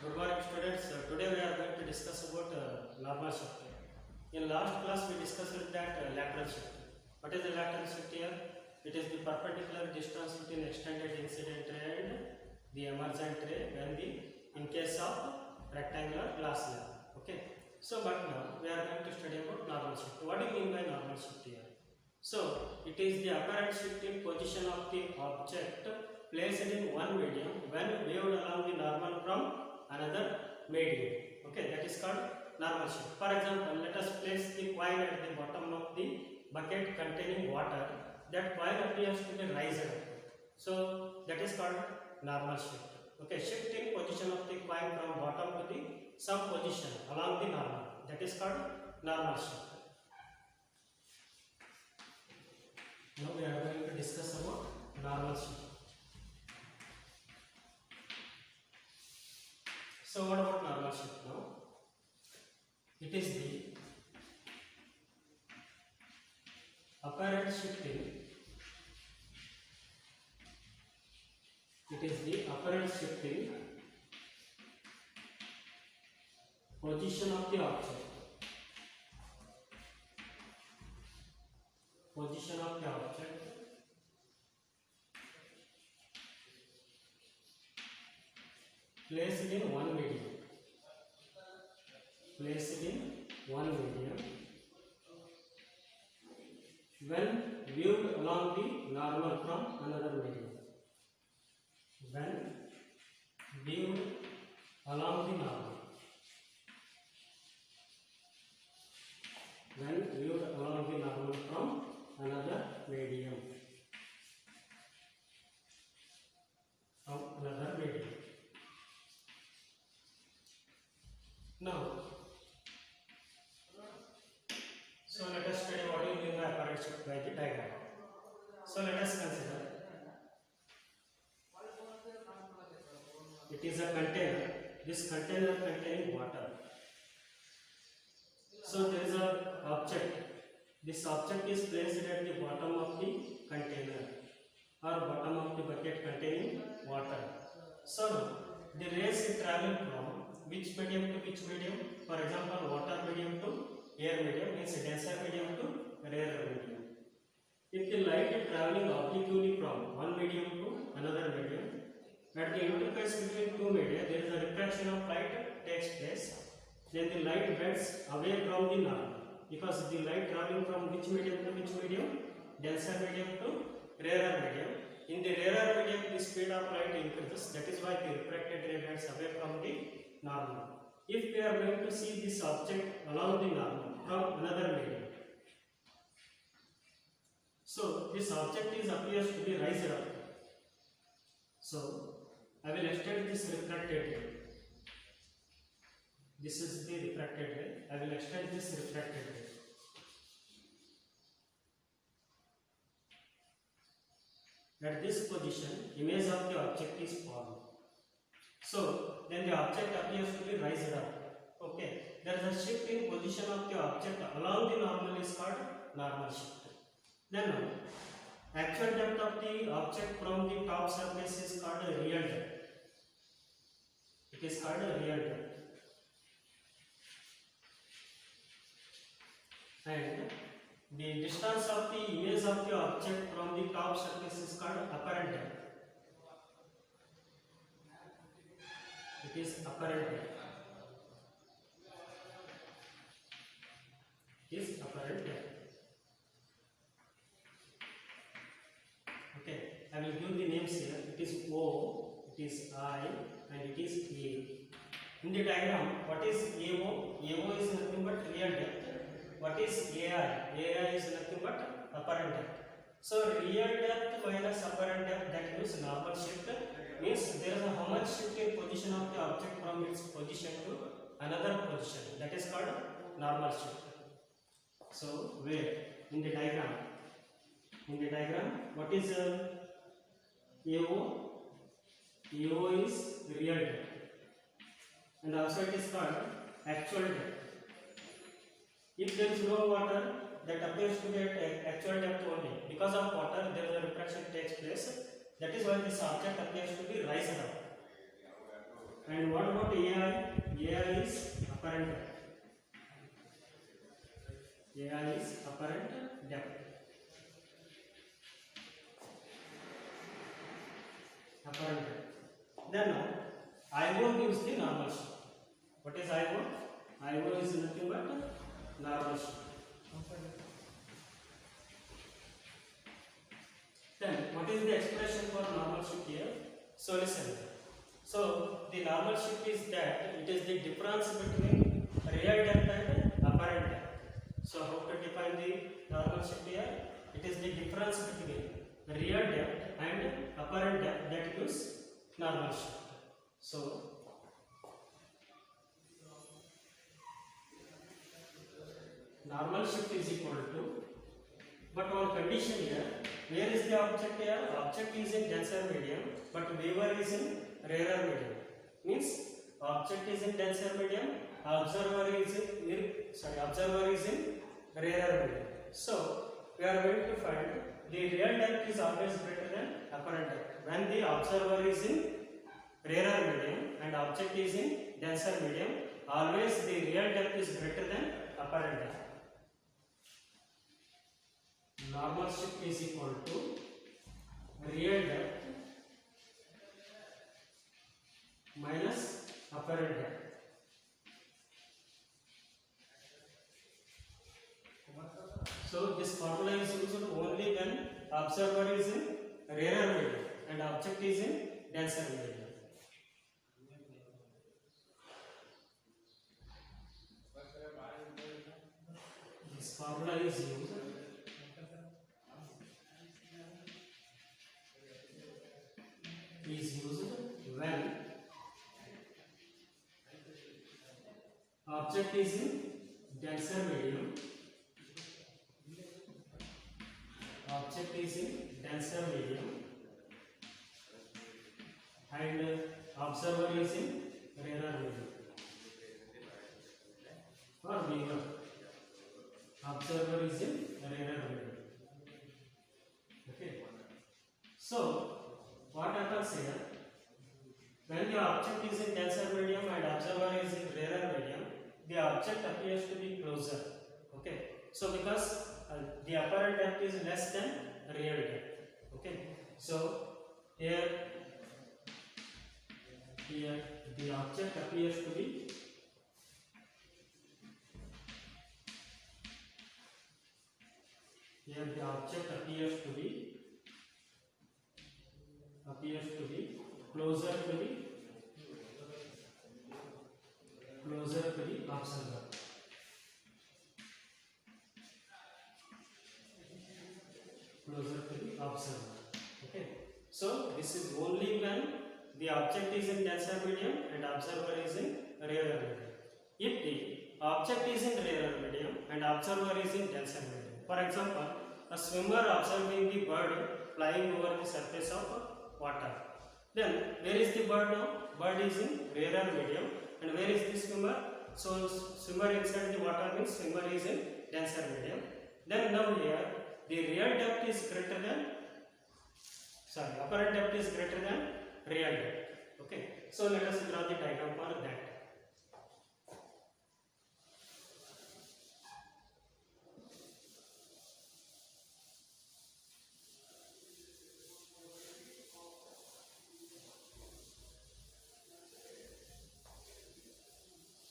Good morning, students. Today we are going to discuss about normal shift. In last class we discussed that lateral shift. What is the lateral shift here? It is the perpendicular distance between extended incident ray and the emergent ray when the in case of rectangular glass lamp. Okay. So, but now we are going to study about normal shift. What do you mean by normal shift here? So, it is the apparent shift in position of the object placed in one medium when viewed along the normal from another medium. Okay, that is called normal shift. For example, let us place the coin at the bottom of the bucket containing water. That coin appears to be raised up. So, that is called normal shift. Okay, shift in position of the coin from bottom to the some position along the normal. That is called normal shift. Now we are going to discuss about normal shift. So what about normal shift now? It is the apparent shifting. It is the apparent shifting position of the object. Position of the object placed in one medium. Placed in one medium when viewed along the normal from another medium. When viewed along the normal. When viewed along the normal from another medium. From another medium. Now, so let us study what is mean by apparent shift by the diagram. So let us consider. It is a container. This container containing water. So there is an object. This object is placed at the bottom of the container or bottom of the bucket containing water. So the rays is traveling from which medium to which medium? For example, water medium to air medium means denser medium to rarer medium. If the light is traveling obliquely from one medium to another medium, at the interface between two media, there is a refraction of light takes place. Then the light bends away from the normal because the light traveling from which medium to which medium? Denser medium to rarer medium. In the rarer medium, the speed of light increases. That is why the refracted ray bends away from the normal. If we are going to see this object along the normal from another medium, so this object appears to be raised up. So I will extend this refracted ray. This is the refracted ray. I will extend this refracted ray. At this position, image of the object is formed. So then the object appears to be raised up. Okay. There is a shift in position of the object along the normal is called normal shift. Then actual depth of the object from the top surface is called a real depth. It is called a real depth. And the distance of the image of the object from the top surface is called apparent depth. It is apparent depth. It is apparent depth. Okay, I will give the names here. It is O, it is I, and it is A. In the diagram, what is AO? AO is nothing but real depth. What is AI? AI is nothing but apparent depth. So real depth minus apparent depth, that means normal shift, means there is a how much shift in position of the object from its position to another position. That is called normal shift. So where in the diagram? In the diagram, what is AO? AO is real depth, and also it is called actual depth. If there is no water, that appears to be at actual depth only. Because of water, there is a refraction takes place. That is why this object appears to be raised up. And what about AI? AI is apparent depth. AI is apparent depth. Apparent depth. Then now IO gives the normal shift. What is IO? IO is nothing but normal shift. Then what is the expression for normal shift here? So listen. So the normal shift is that it is the difference between real depth and apparent depth. So how to define the normal shift here? It is the difference between real depth and apparent depth that gives normal shift. So normal shift is equal to, but one condition here, where is the object here? Object is in denser medium, but viewer is in rarer medium. Means object is in denser medium, observer is in rarer medium. So we are going to find the real depth is always greater than apparent depth when the observer is in rarer medium and object is in denser medium. Always the real depth is greater than apparent depth. Normal shift is equal to real depth minus apparent depth. So this formula is used only when observer is in rarer medium and object is in denser medium. This formula is used when object is in denser medium, and observer is in rarer medium, or viewer. Observer is in rarer medium. Okay. So what happens here? When the object is in denser medium and observer is in rarer medium, the object appears to be closer. Okay. So because the apparent depth is less than real depth. Okay. So here the object appears to be closer to the observer. Okay. So this is only when the object is in denser medium and observer is in rarer medium. If the object is in rarer medium and observer is in denser medium, for example, a swimmer observing the bird flying over the surface of water. Then where is the bird now? Bird is in rarer medium, and where is the swimmer? So swimmer inside the water means swimmer is in denser medium. Then now here the real depth is greater than, apparent depth is greater than real depth. Okay. So let us draw the diagram for that.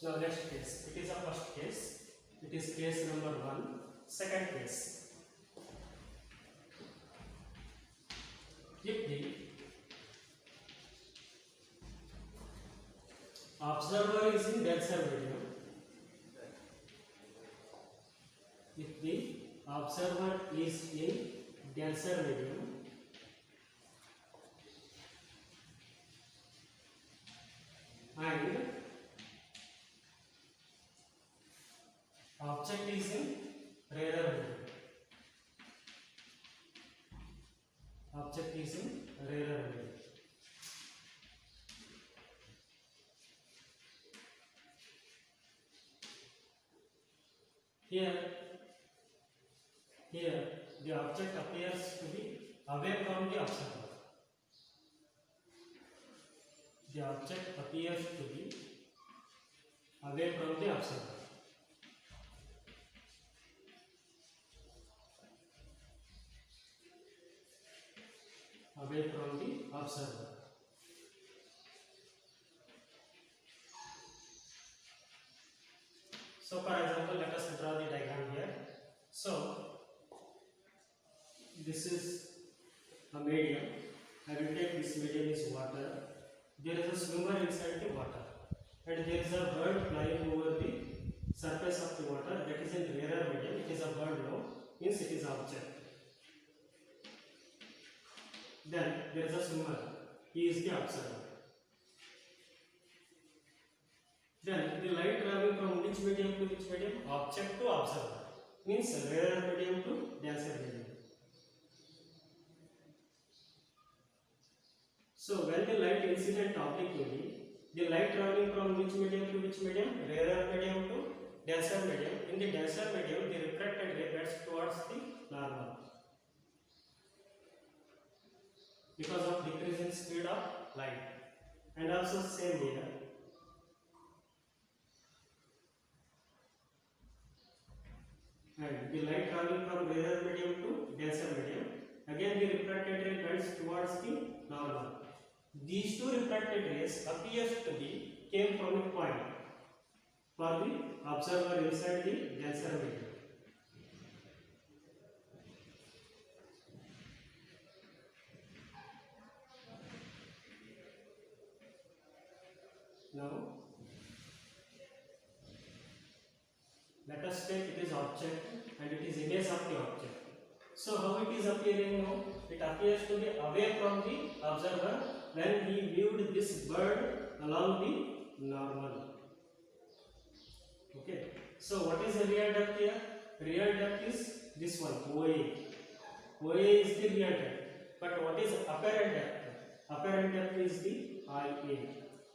Now next case, it is a first case, it is case number 1. Second case, if the observer is in denser medium, and object is in rarer medium. Here the object appears to be away from the observer. The object appears to be away from the observer. Away from the observer. So for example, let us draw the diagram here. So this is a medium. I will take this medium is water. There is a swimmer inside the water, and there is a bird flying over the surface of the water. That is in rarer medium. It is a bird now, means it is object. Then there is a swimmer. He is the observer. Then the light traveling from which medium to which medium? Object to observer. Means rarer medium to denser medium. So when the light incident obliquely, the light traveling from which medium to which medium? Rarer medium to denser medium. In the denser medium, the refracted ray gets towards the normal because of decreasing speed of light. And also same here. And the light traveling from rarer medium to denser medium, again the refracted ray bends towards the normal. These two refracted rays appears to be came from a point for the observer inside the denser medium. Now let us take it is object and it is image of the object. So how it is appearing now? It appears to be away from the observer when he viewed this bird along the normal. Okay. So what is the real depth here? Real depth is this one, OA. OA is the real depth. But what is apparent depth? Apparent depth is the IA.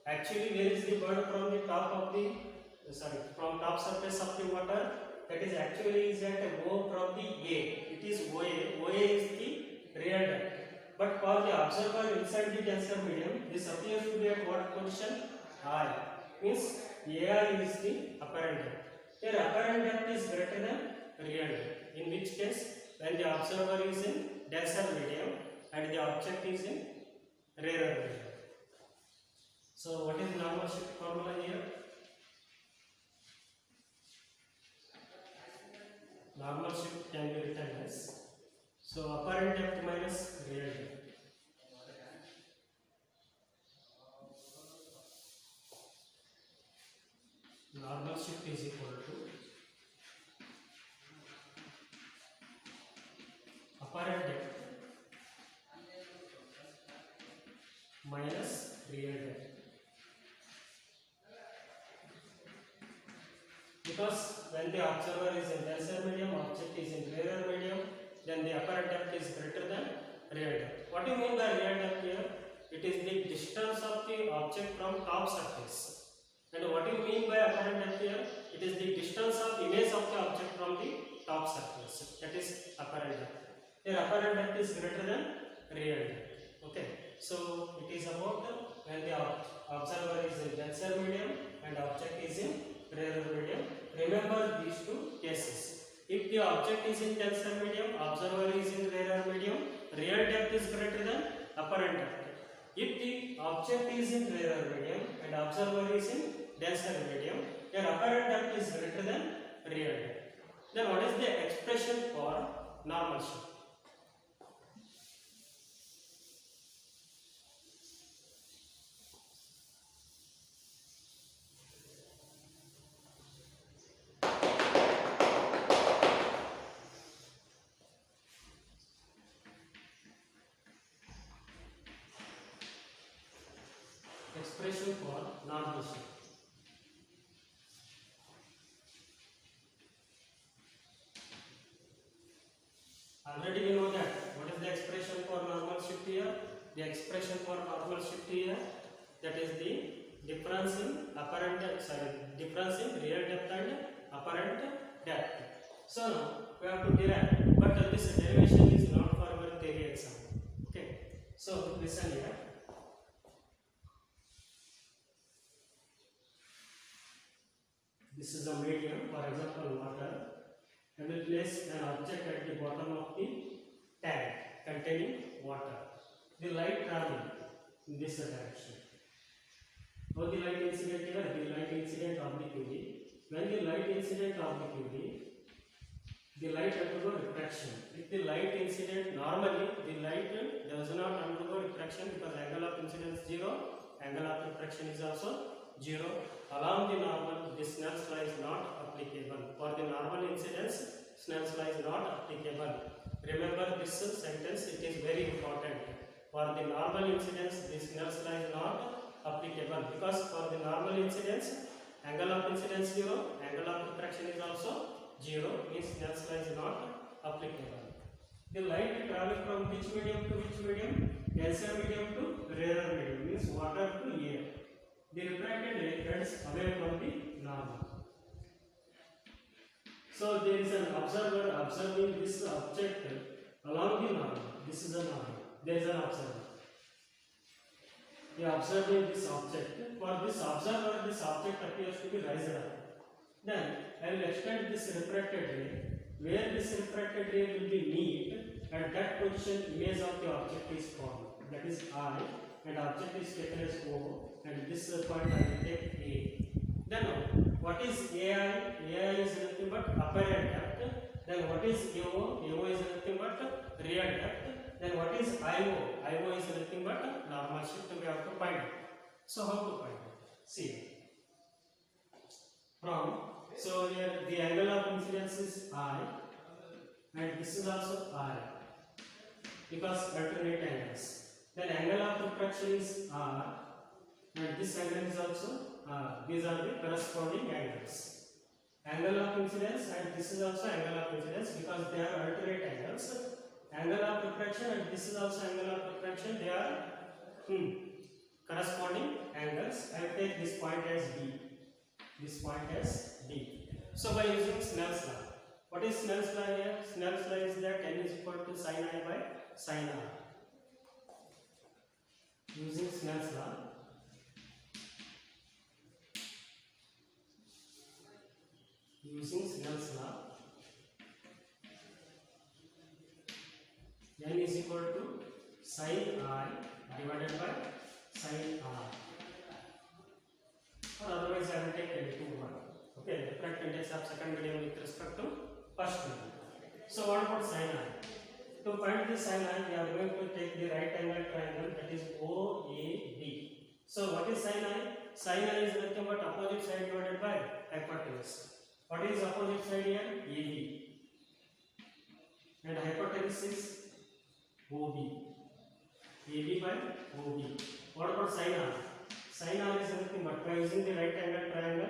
Actually, where is the bird from the top of the from top surface of the water? That is actually is at O from the A. It is OA. OA is the real depth. But for the observer inside the denser medium, this appears to be at what position? I. Means AI is the apparent depth. Here apparent depth is greater than real depth. In which case, when the observer is in denser medium and the object is in rarer medium. So what is normal shift formula here? Normal shift can be written as, so apparent depth minus real depth. Normal shift is equal to apparent depth minus real depth. Because when the observer is in denser medium, object is in rarer medium, then the apparent depth is greater than real depth. What do you mean by real depth here? It is the distance of the object from top surface. And what do you mean by apparent depth here? It is the distance of image of the object from the top surface. That is apparent depth. Here apparent depth is greater than real depth. Okay. So it is about when the observer is in denser medium and object is in rarer medium. Remember these two cases. If the object is in denser medium, observer is in rarer medium, real depth is greater than apparent depth. If the object is in rarer medium and observer is in denser medium, their apparent depth is greater than real depth. Then what is the expression for normal shift? Expression for normal shift. Already we know that. What is the expression for normal shift here? The expression for normal shift here, that is the difference in difference in real depth and apparent depth. So now we have to derive, but this derivation is not for our theory exam. Okay. So listen here. This is a medium, for example water. I will place an object at the bottom of the tank containing water. The light traveling in this direction. How the light incident here? The light incident obliquely. When the light incident obliquely, the light undergo refraction. If the light incident normally, the light does not undergo refraction because angle of incidence 0, angle of refraction is also 0. Along the normal, this Snell's law is not applicable. For the normal incidence, Snell's law is not applicable. Remember this sentence, it is very important. For the normal incidence, this Snell's law is not applicable because for the normal incidence, angle of incidence 0, angle of refraction is also 0, means Snell's law is not applicable. The light traveling from which medium to which medium? Denser medium to rarer medium, means water to air. The refracted ray bends away from the normal. So there is an observer observing this object along the normal. This is a normal. There is an observer. He is observing this object. For this observer, this object appears to be rising up. Then I will extend this refracted ray. Where this refracted ray will be meet, at that position image of the object is formed. That is I, and object is taken as O, and this point I will take A. Then what is AI? AI is nothing but apparent depth. Then what is AO? AO is nothing but real depth. Then what is IO? IO is nothing but normal shift. We have to find it. So how to find it? See. So here the angle of incidence is I, and this is also I, because alternate angles. Then angle of refraction is R, and this angle is also R. These are the corresponding angles. Angle of incidence, and this is also angle of incidence because they are alternate angles. Angle of refraction, and this is also angle of refraction. They are corresponding angles. I will take this point as D. This point as D. So by using Snell's law, what is Snell's law here? Snell's law is that n is equal to sin I by sin R. Using Snell's law, n is equal to sin I divided by sin R. Or otherwise I will take N2 okay, refractive index of second medium with respect to first medium. So what about sin I? To find the sin I, we are going to take the right angle triangle, that is OAB. So what is sin I? Sin I is nothing but opposite side divided by hypotenuse. What is opposite side here? AB. And hypotenuse is OB. AB by OB. What about sin R? Sin R is nothing but by using the right angle triangle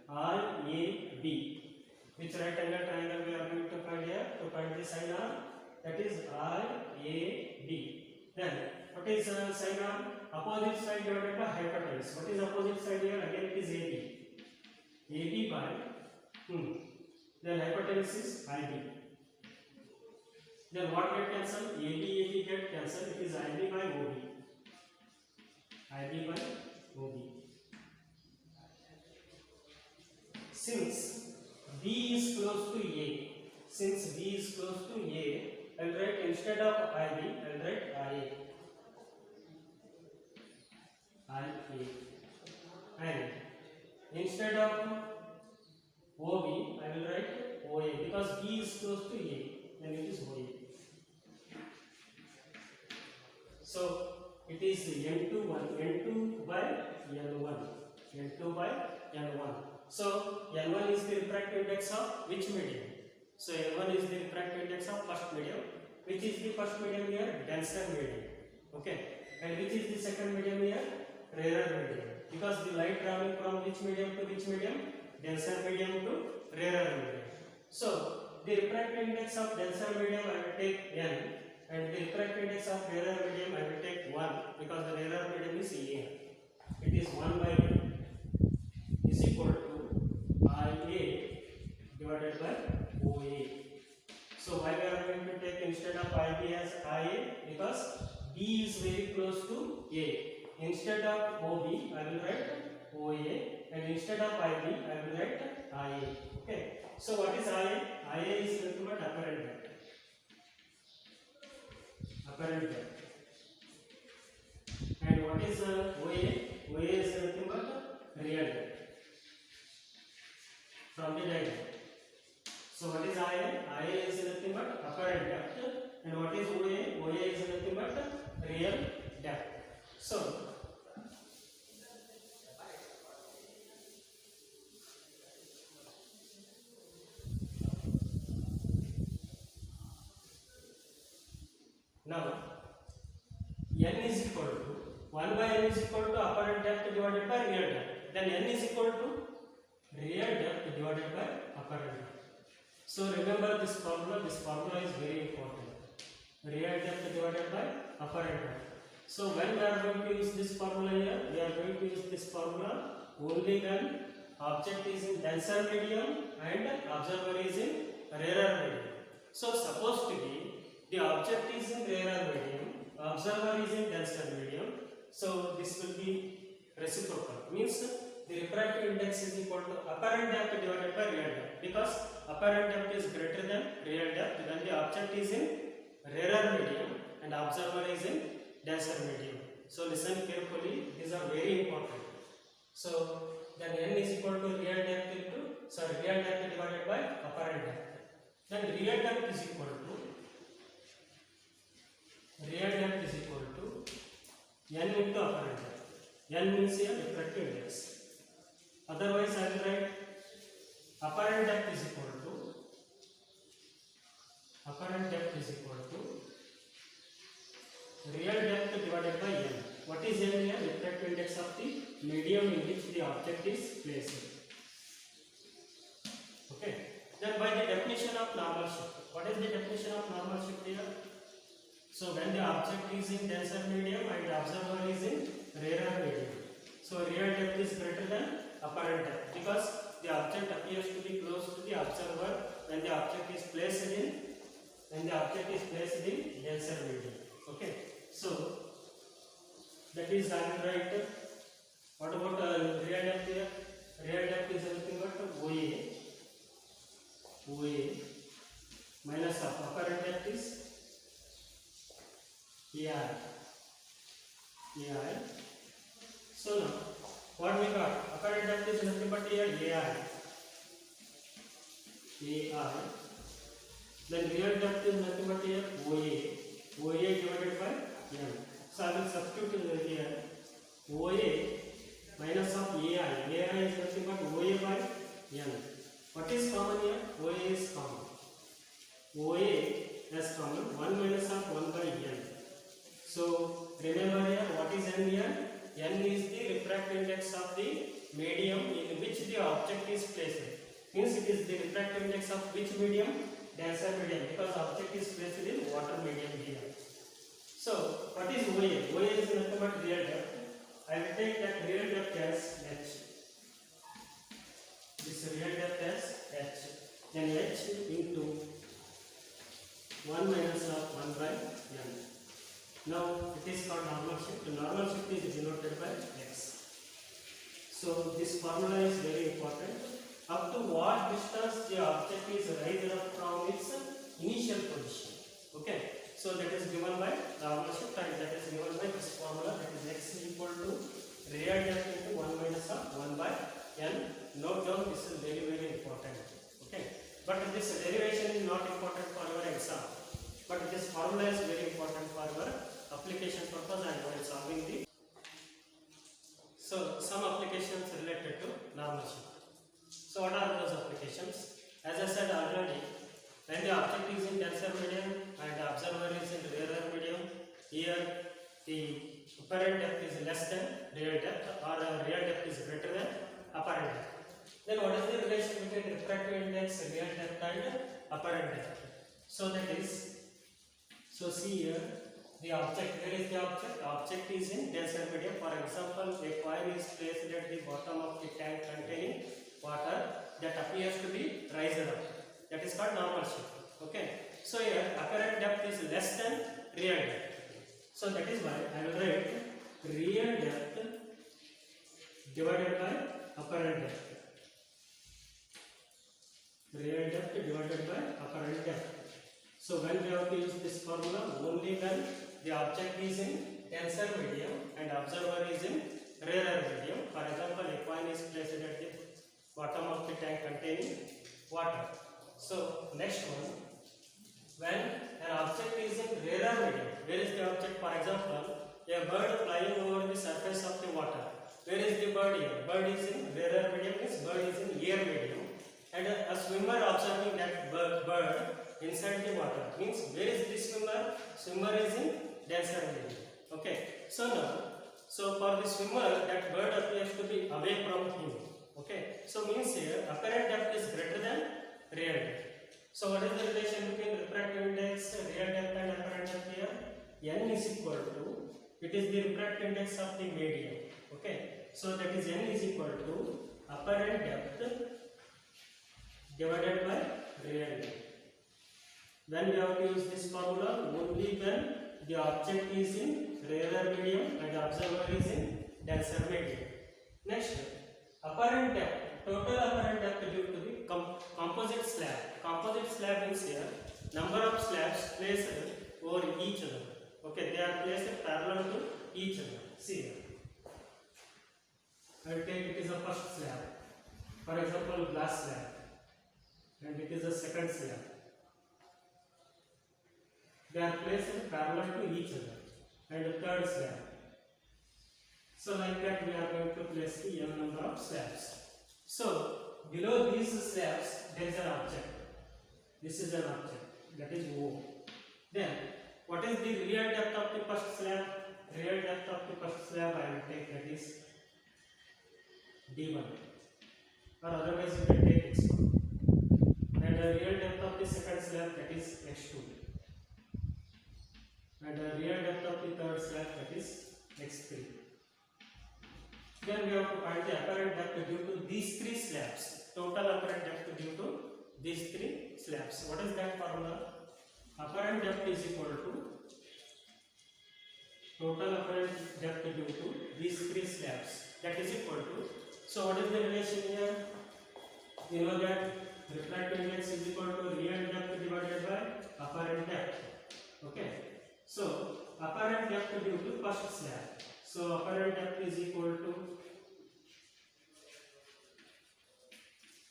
RAB. Which right angle triangle we are going to find here? To find the sin R, that is RAB. Then what is sin R? Opposite side divided by hypotenuse. What is opposite side here? Again it is AB. AB by then hypotenuse is IB. Then what get cancelled? AB get cancelled. It is IB by OB. IB by OB. Since B is close to A, I will write instead of IB, I will write IA. And instead of OB, I will write OA because B is close to A, and it is OA. So it is N2 by N1. So N1 is the refractive index of which medium? So N1 is the refractive index of first medium. Which is the first medium here? Denser medium. Okay. And which is the second medium here? Rarer medium. Because the light traveling from which medium to which medium? Denser medium to rarer medium. So the refractive index of denser medium I will take N, and the refractive index of rarer medium I will take 1 because the rarer medium is A. It is 1 by N is equal to IA divided by OA. So why we are going to take instead of IB as IA? Because B is very close to A. Instead of OB I will write OA, and instead of IB I will write IA. Okay. So what is IA? IA is nothing but apparent depth. Apparent depth. And what is OA? OA is nothing but real depth from the diagram. So what is IA? IA is nothing but apparent depth. And what is OA? OA is nothing but real depth. So now n is equal to 1 by n is equal to apparent depth divided by real depth. Then n is equal to real depth divided by apparent depth. So remember this formula. This formula is very important. Real depth divided by apparent depth. So when we are going to use this formula here, we are going to use this formula only when object is in denser medium and observer is in rarer medium. So suppose to be the object is in rarer medium, observer is in denser medium. So this will be reciprocal. Means the refractive index is equal to apparent depth divided by real depth, because apparent depth is greater than real depth when the object is in rarer medium and observer is in denser medium. So listen carefully, these are very important. So then n is equal to real depth divided by apparent depth. Then real depth is equal to n into apparent depth. N means here refractive index. Otherwise I will write apparent depth is equal to real depth divided by n. What is n here? Refractive index of the medium in which the object is placed. Okay. Then by the definition of normal shift. What is the definition of normal shift here? So when the object is in denser medium and the observer is in rarer medium. So real depth is greater than apparent depth, because the object appears to be close to the observer when the object is placed in denser medium. Okay. So that is I will write. What about real depth here? Real depth is nothing but OA minus apparent depth is AI. So now what we got? Apparent depth is nothing but here AI. Then real depth is nothing but here OA divided by n. So I will substitute in here OA minus of AI. AI is nothing but OA by n. What is common here? OA is common. OA is common. 1 minus of 1 by n. So remember here what is n here? N is the refractive index of the medium in which the object is placed. Means it is the refractive index of which medium? Denser medium, because object is placed in water medium here. So what is OA? OA is nothing but real depth. I will take that real depth as h. This real depth as h. Then h into 1 minus of 1 by n. Now it is called normal shift. The normal shift is denoted by x. So this formula is very important. Up to what distance the object is raised up from its initial position. Okay. So that is given by normal shift, and that is given by this formula, that is x is equal to real depth into 1 minus of 1 by n. Note down, this is very important. Okay. But this derivation is not important for your exam. But this formula is very important for your application purpose and while solving the. So some applications related to normal shift. So what are those applications? As I said already, when the object is in denser medium and the observer is in rarer medium, here the apparent depth is less than real depth, or real depth is greater than apparent depth. Then what is the relation between refractive index, real depth and apparent depth? So that is, so see here, the object, where is the object? Object is in denser medium. For example, a coin is placed at the bottom of the tank containing water that appears to be raised up. That is called normal shift. Okay. So here apparent depth is less than real depth. So that is why I will write real depth divided by apparent depth. real depth divided by apparent depth. So when we have to use this formula, only when the object is in denser medium and observer is in rarer medium. For example, a coin is placed at the bottom of the tank containing water. So next one, when an object is in rarer medium, where is the object? For example, a bird flying over the surface of the water. Where is the bird here? Bird is in rarer medium, means bird is in air medium, and a swimmer observing that bird inside the water, means where is the swimmer? Swimmer is in denser medium. Okay, so now, so for the swimmer, that bird appears to be away from him. Okay, so means here apparent depth is greater than real depth. So what is the relation between refractive index, real depth and apparent depth here? N is equal to, it is the refractive index of the medium. Okay, so that is N is equal to apparent depth divided by real depth. When we have to use this formula, only when the object is in rarer medium and the observer is in denser medium. Next, apparent depth, total apparent depth due to the composite slab. Composite slab means here number of slabs placed over each other. Okay, they are placed parallel to each other. See here. I will take it is a first slab. For example, glass slab, and it is a second slab. They are placed parallel to each other, and the third slab. So like that we are going to place the n number of slabs. So below these slabs there is an object. This is an object, that is O. Then what is the real depth of the first slab? Real depth of the first slab I will take, that is D1, or otherwise you can take X1. And the real depth of the second slab, that is X2. And the real depth of the third slab, that is X3. Then we have to find the apparent depth due to these three slabs. Total apparent depth due to these three slabs. What is that formula? Apparent depth is equal to total apparent depth due to these three slabs. That is equal to. So what is the relation here? You know that refractive index is equal to real depth divided by apparent depth. Okay. So apparent depth due to first slab. So apparent depth is equal to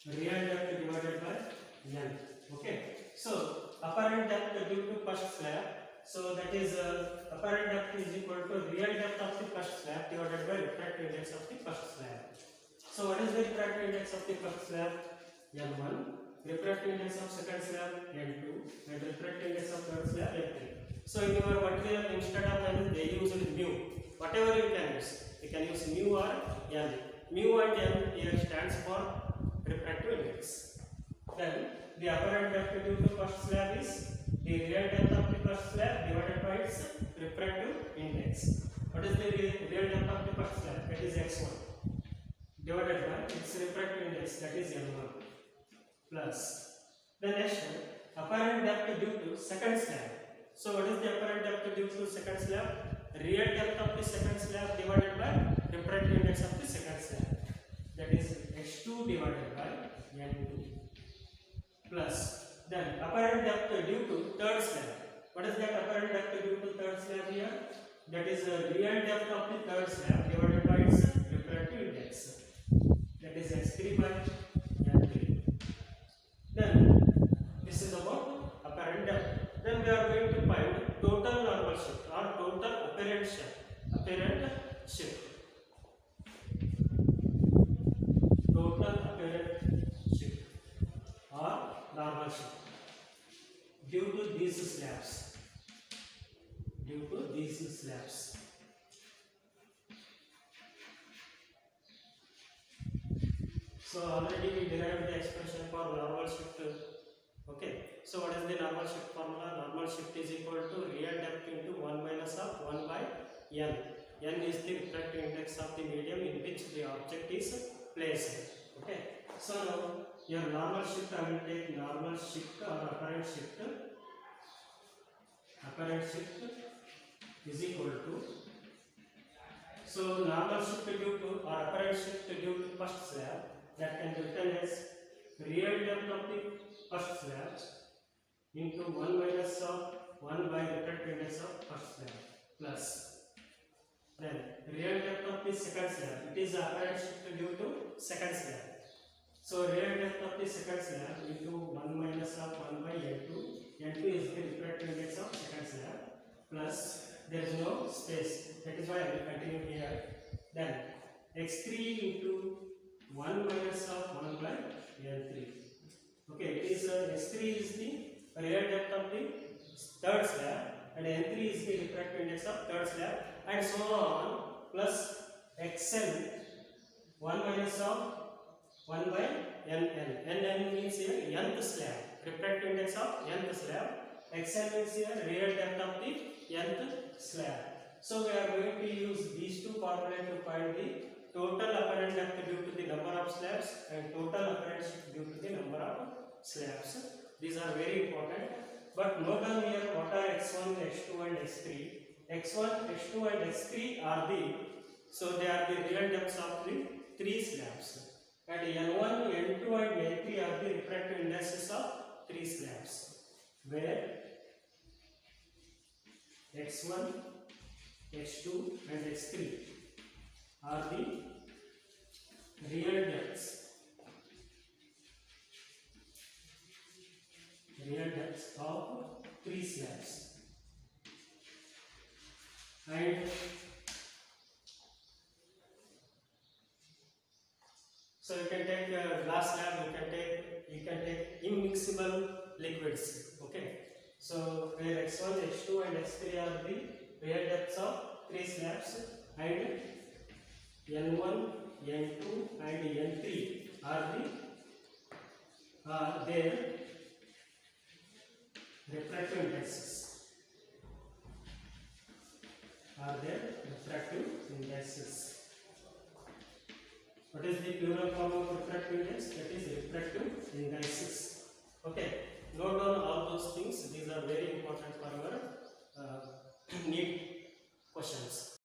real depth divided by n. Okay. So apparent depth due to first slab. So that is apparent depth is equal to real depth of the first slab divided by refractive index of the first slab. So what is the refractive index of the first slab? N1. Refractive index of second slab N2, and refractive index of third slab N3. So in your material, instead of N, they use mu. Whatever you can use. You can use mu or N. Mu and N here stands for refractive index. Then the apparent depth due to first slab is the real depth of the first slab divided by its refractive index. What is the real depth of the first slab? That is X1 divided by its refractive index, that is N1, plus the next one, apparent depth due to second slab. So what is the apparent depth due to second slab? Real depth of the second slab divided by refractive index of the second slab, that is X2 divided by N2, plus then apparent depth due to third slab. What is that apparent depth due to third slab here? That is real depth of the third slab divided by its refractive index, that is X3 by N3. Then this is about apparent depth. Then we are going to find total normal shift or total apparent shift. Apparent shift. Total apparent shift or normal shift due to these slabs. Due to these slabs. So already we derived the expression for normal shift. Okay. So what is the normal shift formula? Normal shift is equal to real depth into 1 minus of 1 by n. N is the refractive index of the medium in which the object is placed. Okay. So now your normal shift, I will take normal shift or apparent shift. Apparent shift is equal to, so normal shift due to or apparent shift due to first slab, that can be written as real depth of the first slab into 1 minus of 1 by refractive index of first slab plus then real depth of the second slab. It is apparent shift due to second slab. So real depth of the second slab into 1 minus of 1 by N2. N2 is the refractive index of second slab plus there is no space. That is why I will continue here. Then x3 into 1 minus of 1 by N3. Okay, it is x3 is the real depth of the third slab and N3 is the refractive index of third slab and so on plus xn 1 minus of 1 by nn. Nn means here nth slab, refractive index of nth slab. Xn means here real depth of the nth slab. So we are going to use these two formulas to find the total apparent depth due to the number of slabs and total apparent shift due to the number of slabs. These are very important. But note down here what are x1, x2 and x3. x1, x2 and x3 are they are the real depths of the three slabs. And n1, n2 and n3 are the refractive indices of three slabs. Where x1, x2 and x3 are the real depths of three slabs. And so you can take glass slab, you can take immiscible liquids. Okay. So where x1, x2 and x3 are the real depths of three slabs and n1, n2 and n3 are their refractive indexes. What is the plural form of refractive index? That is refractive indices. Okay. Note down all those things. These are very important for our NEET